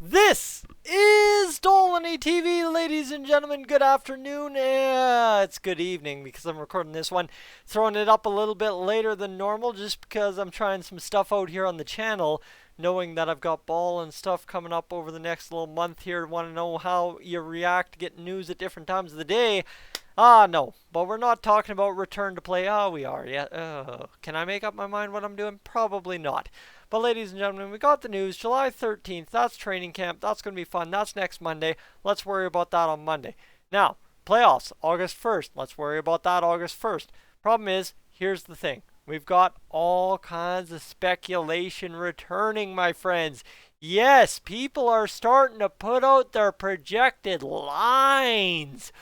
This is Dolynny TV, ladies and gentlemen. Good afternoon. It's good evening because I'm recording this one, throwing it up a little bit later than normal just because I'm trying some stuff out here on the channel, knowing that I've got ball and stuff coming up over the next little month here. Want to know how you react to getting news at different times of the day. No, but we're not talking about return to play. We are. Yeah. Can I make up my mind what I'm doing? Probably not. But ladies and gentlemen, we got the news. July 13th, that's training camp. That's going to be fun. That's next Monday. Let's worry about that on Monday. Now, playoffs, August 1st. Let's worry about that August 1st. Problem is, here's the thing. We've got all kinds of speculation returning, my friends. Yes, people are starting to put out their projected lines.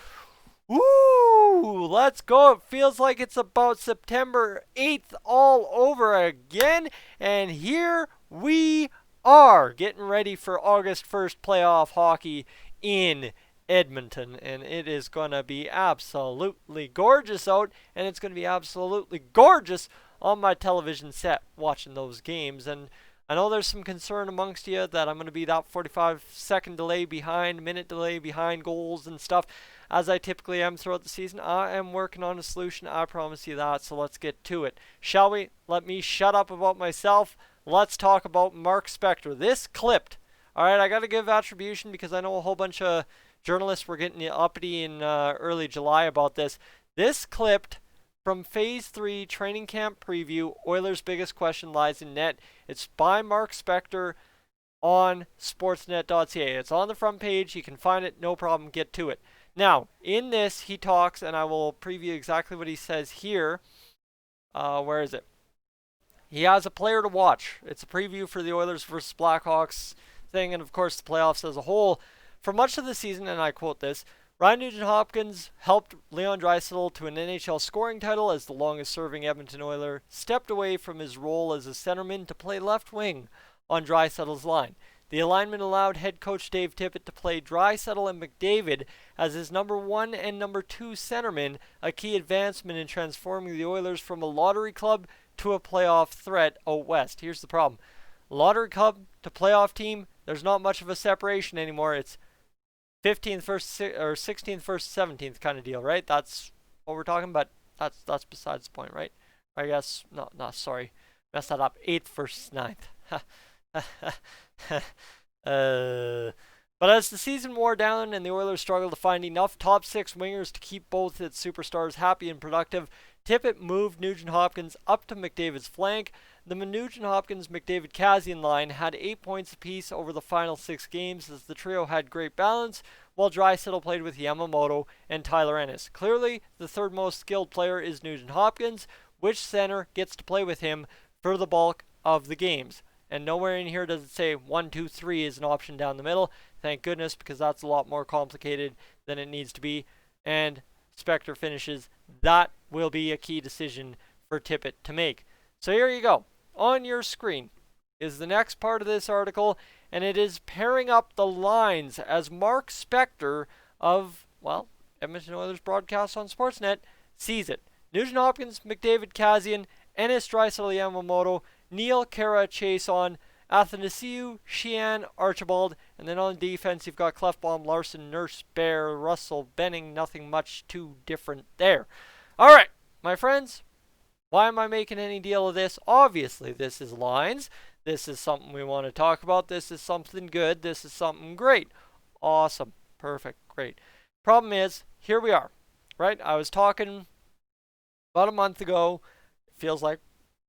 Woo! Let's go. It feels like it's about September 8th all over again. And here we are getting ready for August 1st playoff hockey in Edmonton. And it is going to be absolutely gorgeous out. And it's going to be absolutely gorgeous on my television set watching those games. And I know there's some concern amongst you that I'm going to be that 45-second delay behind, minute delay behind goals and stuff, as I typically am throughout the season. I am working on a solution, I promise you that, so let's get to it. Shall we? Let me shut up about myself. Let's talk about Mark Spector. This clipped. Alright, I got to give attribution because I know a whole bunch of journalists were getting uppity in early July about this. This clipped from Phase 3 Training Camp Preview, Oilers' Biggest Question Lies in Net. It's by Mark Spector on sportsnet.ca. It's on the front page. You can find it. No problem. Get to it. Now, in this, he talks, and I will preview exactly what he says here. Where is it? He has a player to watch. It's a preview for the Oilers versus Blackhawks thing, and of course the playoffs as a whole. For much of the season, and I quote this, Ryan Nugent-Hopkins helped Leon Draisaitl to an NHL scoring title as the longest-serving Edmonton Oiler stepped away from his role as a centerman to play left wing on Draisaitl's line. The alignment allowed head coach Dave Tippett to play Draisaitl and McDavid as his number 1 and number 2 centermen, a key advancement in transforming the Oilers from a lottery club to a playoff threat out west. Here's the problem. Lottery club to playoff team, there's not much of a separation anymore. It's 15th versus or 16th versus 17th kind of deal, right? That's what we're talking about. That's besides the point, right? I guess no, sorry, messed that up. 8th versus 9th. But as the season wore down and the Oilers struggled to find enough top 6 wingers to keep both its superstars happy and productive, Tippett moved Nugent-Hopkins up to McDavid's flank. The Nugent-Hopkins-McDavid-Kassian line had 8 points apiece over the final 6 games as the trio had great balance, while Draisaitl played with Yamamoto and Tyler Ennis. Clearly, the third most skilled player is Nugent-Hopkins. Which center gets to play with him for the bulk of the games? And nowhere in here does it say 1, 2, 3 is an option down the middle. Thank goodness, because that's a lot more complicated than it needs to be. And Spector finishes, that will be a key decision for Tippett to make. So here you go. On your screen is the next part of this article, and it is pairing up the lines as Mark Spector of, well, Edmonton Oilers broadcast on Sportsnet sees it. Nugent-Hopkins, McDavid-Kassian, Ennis, Draisaitl, Yamamoto, Neil, Kara, Chason, Athanasiou, Sheehan, Archibald, and then on defense you've got Clefbaum, Larson, Nurse, Bear, Russell, Benning. Nothing much too different there. All right, my friends. Why am I making any deal of this? Obviously, this is lines. This is something we want to talk about. This is something good. This is something great. Awesome. Perfect. Great. Problem is, here we are, right? I was talking about a month ago, it feels like,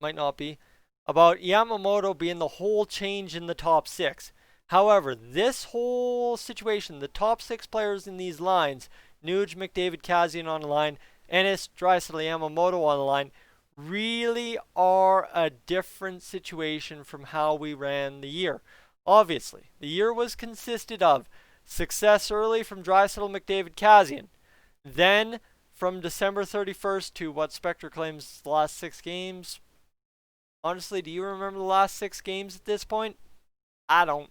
might not be, about Yamamoto being the whole change in the top 6. However, this whole situation, the top 6 players in these lines, Nuge, McDavid, Kassian on the line, Ennis, Draisaitl, Yamamoto on the line, really are a different situation from how we ran the year. Obviously, the year was consisted of success early from Draisaitl, McDavid, Kassian. Then, from December 31st to what Spector claims the last 6 games. Honestly, do you remember the last 6 games at this point? I don't.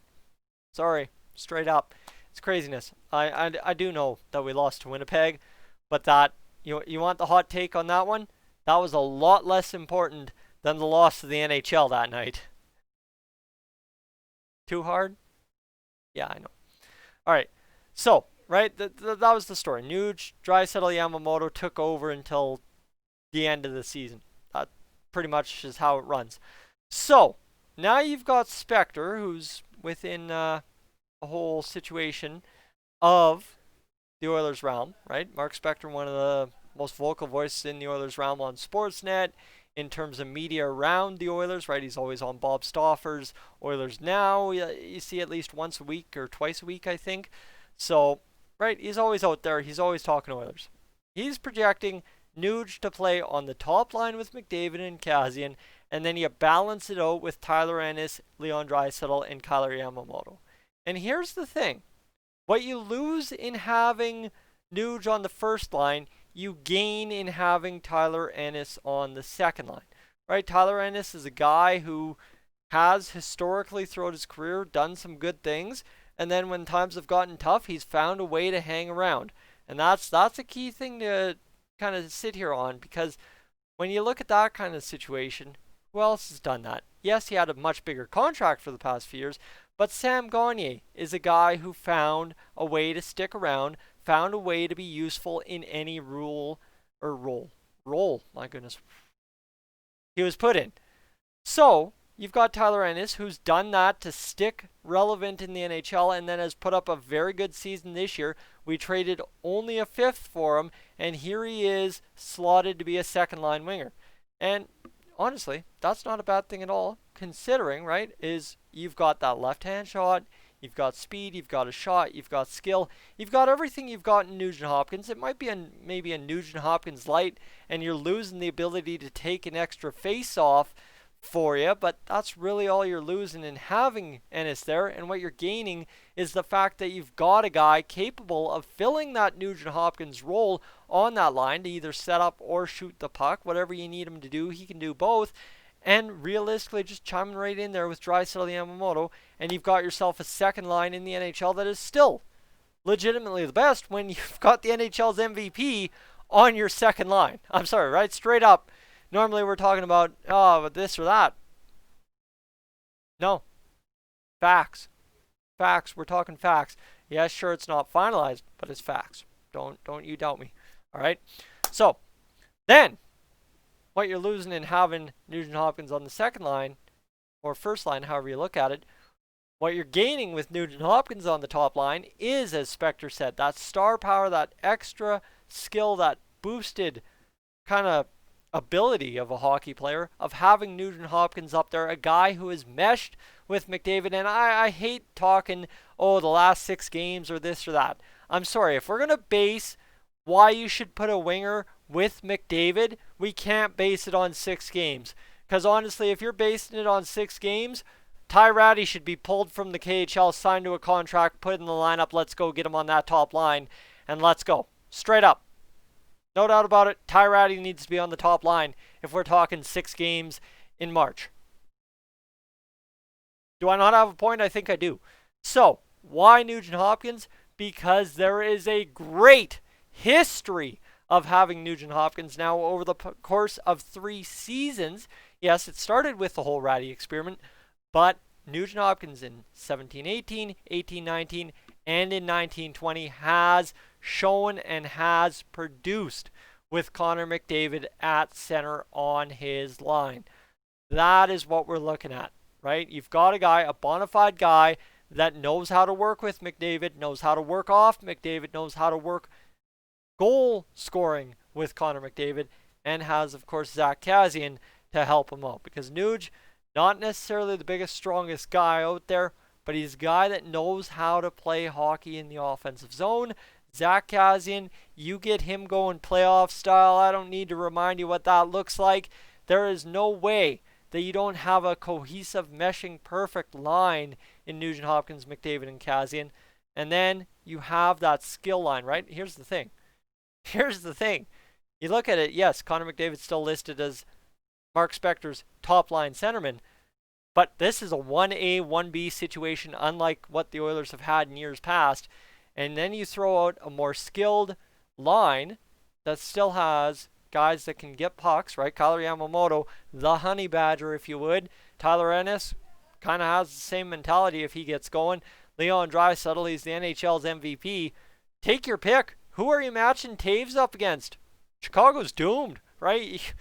Sorry, straight up. It's craziness. I do know that we lost to Winnipeg, but that, you want the hot take on that one? That was a lot less important than the loss to the NHL that night. Too hard? Yeah, I know. All right. So, right, that was the story. Nuge, Draisaitl, Yamamoto took over until the end of the season. That pretty much is how it runs. So, now you've got Spector, who's within a whole situation of the Oilers realm, right? Mark Spector, one of the most vocal voices in the Oilers realm on Sportsnet in terms of media around the Oilers, right? He's always on Bob Stauffer's Oilers Now. You see at least once a week or twice a week, I think. So, right, he's always out there. He's always talking Oilers. He's projecting Nuge to play on the top line with McDavid and Kassian, and then you balance it out with Tyler Ennis, Leon Draisaitl, and Kailer Yamamoto. And here's the thing. What you lose in having Nuge on the first line, you gain in having Tyler Ennis on the second line. Right? Tyler Ennis is a guy who has historically throughout his career done some good things, and then when times have gotten tough, he's found a way to hang around. And that's a key thing to kind of sit here on, because when you look at that kind of situation, who else has done that? Yes, he had a much bigger contract for the past few years, but Sam Gagner is a guy who found a way to stick around, found a way to be useful in any role, my goodness, he was put in. So, you've got Tyler Ennis, who's done that to stick relevant in the NHL and then has put up a very good season this year. We traded only a fifth for him, and here he is slotted to be a second line winger. And honestly, that's not a bad thing at all, considering, right, is you've got that left-hand shot, you've got speed, you've got a shot, you've got skill, you've got everything you've got in Nugent Hopkins. It might be maybe a Nugent Hopkins light, and you're losing the ability to take an extra face-off for you, but that's really all you're losing in having Ennis there. And what you're gaining is the fact that you've got a guy capable of filling that Nugent Hopkins role on that line to either set up or shoot the puck. Whatever you need him to do, he can do both. And realistically, just chiming right in there with Draisaitl Yamamoto, and you've got yourself a second line in the NHL that is still legitimately the best when you've got the NHL's MVP on your second line. I'm sorry, right? Straight up. Normally we're talking about, this or that. No. Facts. Facts. We're talking facts. Yes, sure, it's not finalized, but it's facts. Don't you doubt me. All right? So, then, what you're losing in having Nugent Hopkins on the second line, or first line, however you look at it, what you're gaining with Nugent Hopkins on the top line is, as Spector said, that star power, that extra skill, that boosted kind of ability of a hockey player, of having Nugent Hopkins up there, a guy who is meshed with McDavid. And I hate talking, the last 6 games or this or that. I'm sorry, if we're going to base why you should put a winger with McDavid, we can't base it on 6 games. Because honestly, if you're basing it on 6 games, Ty Ratty should be pulled from the KHL, signed to a contract, put in the lineup, let's go get him on that top line, and let's go. Straight up. No doubt about it, Ty Ratty needs to be on the top line if we're talking 6 games in March. Do I not have a point? I think I do. So, why Nugent Hopkins? Because there is a great history of having Nugent Hopkins now over the course of 3 seasons. Yes, it started with the whole Ratty experiment, but Nugent Hopkins in 17-18, 18-19, and in 19-20 has shown and has produced with Connor McDavid at center on his line. That is what we're looking at, right? You've got a guy, a bona fide guy that knows how to work with McDavid, knows how to work off McDavid, knows how to work goal scoring with Connor McDavid, and has, of course, Zach Kassian to help him out. Because Nuge, not necessarily the biggest, strongest guy out there, but he's a guy that knows how to play hockey in the offensive zone. Zach Kassian, you get him going playoff style. I don't need to remind you what that looks like. There is no way that you don't have a cohesive, meshing, perfect line in Nugent Hopkins, McDavid, and Kassian. And then you have that skill line, right? Here's the thing. You look at it, yes, Connor McDavid's still listed as Mark Spector's top line centerman, but this is a 1A, 1B situation, unlike what the Oilers have had in years past. And then you throw out a more skilled line that still has guys that can get pucks, right? Kailer Yamamoto, the honey badger, if you would. Tyler Ennis kind of has the same mentality if he gets going. Leon Draisaitl. He's the NHL's MVP. Take your pick. Who are you matching Taves up against? Chicago's doomed, right?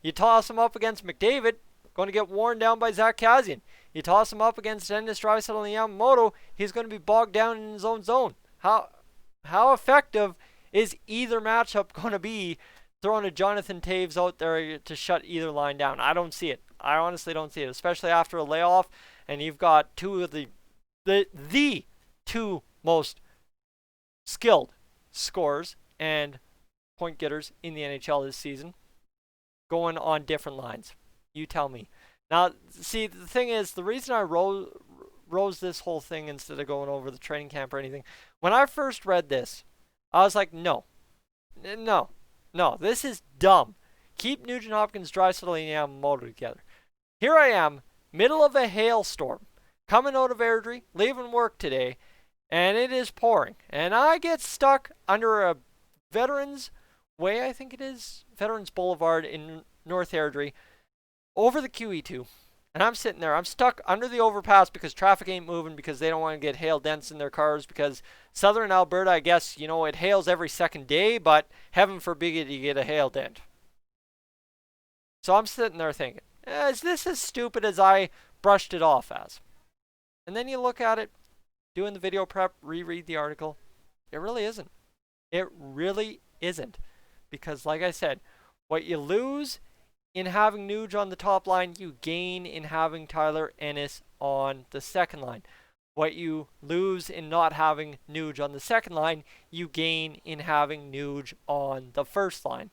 You toss him up against McDavid, going to get worn down by Zach Kassian. You toss him up against Ennis, Draisaitl, and Yamamoto, he's going to be bogged down in his own zone. How effective is either matchup going to be throwing a Jonathan Taves out there to shut either line down? I don't see it. I honestly don't see it, especially after a layoff, and you've got two of the two most skilled scorers and point getters in the NHL this season going on different lines. You tell me. Now, see, the thing is, the reason I rose this whole thing instead of going over the training camp or anything, when I first read this, I was like, no, this is dumb. Keep Nugent Hopkins, Draisaitl, and Yamamoto together. Here I am, middle of a hailstorm, coming out of Airdrie, leaving work today, and it is pouring. And I get stuck under a Veterans Way, I think it is, Veterans Boulevard in North Airdrie, over the QE2. And I'm sitting there, I'm stuck under the overpass because traffic ain't moving because they don't want to get hail dents in their cars because southern Alberta, I guess, it hails every second day, but heaven forbid you get a hail dent. So I'm sitting there thinking, is this as stupid as I brushed it off as? And then you look at it, doing the video prep, reread the article. It really isn't. It really isn't. Because like I said, what you lose in having Nuge on the top line, you gain in having Tyler Ennis on the second line. What you lose in not having Nuge on the second line, you gain in having Nuge on the first line.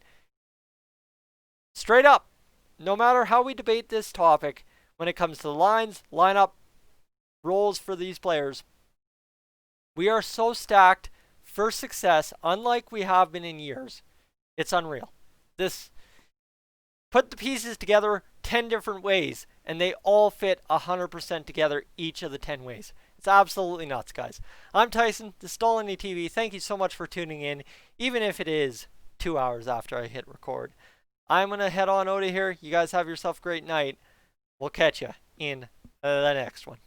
Straight up, no matter how we debate this topic, when it comes to the lines, lineup, roles for these players, we are so stacked for success, unlike we have been in years. It's unreal. Put the pieces together 10 different ways, and they all fit 100% together each of the 10 ways. It's absolutely nuts, guys. I'm Tyson, this is Dolynny TV. Thank you so much for tuning in, even if it is 2 hours after I hit record. I'm going to head on out of here. You guys have yourself a great night. We'll catch you in the next one.